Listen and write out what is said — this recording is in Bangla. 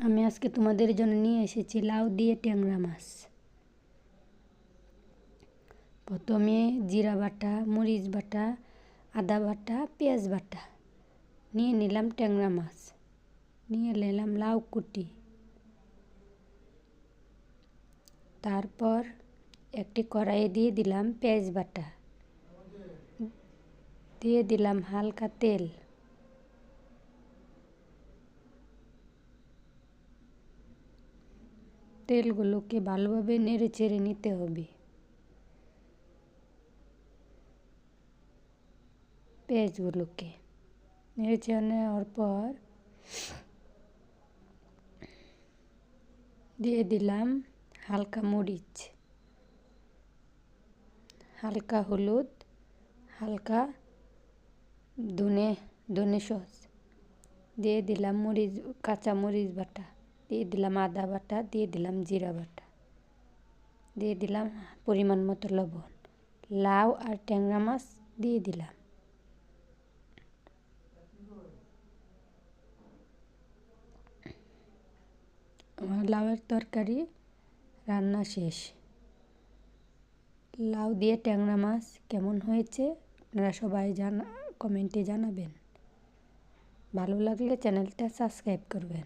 আমি আজকে তোমাদের জন্য নিয়ে এসেছি লাউ দিয়ে ট্যাংরা মাছ। প্রথমে জিরা বাটা, মরিচ বাটা, আদা বাটা, পেঁয়াজ বাটা নিয়ে নিলাম ট্যাংরা মাছ, নিয়ে নিলাম লাউ কুটি। তারপর একটি কড়াইয়ে দিয়ে দিলাম পেঁয়াজ বাটা, দিয়ে দিলাম হালকা তেল, তেলগুলোকে ভালোভাবে নেড়ে চেড়ে নিতে হবে। পেঁয়াজগুলোকে নেড়ে চেড়ে নেওয়ার পর দিয়ে দিলাম হালকা মরিচ, হালকা হলুদ, হালকা ধনে সস, দিয়ে দিলাম কাঁচা মরিচ বাটা, দিয়ে দিলাম আদা বাটা, দিয়ে দিলাম জিরা বাটা, দিয়ে দিলাম পরিমাণ মতো লবণ। লাউ আর ট্যাংরা মাছ দিয়ে দিলাম। আমার লাউয়ের তরকারি রান্না শেষ। লাউ দিয়ে ট্যাংরা মাছ কেমন হয়েছে আপনারা সবাই কমেন্টে জানাবেন। ভালো লাগলে চ্যানেলটা সাবস্ক্রাইব করবেন।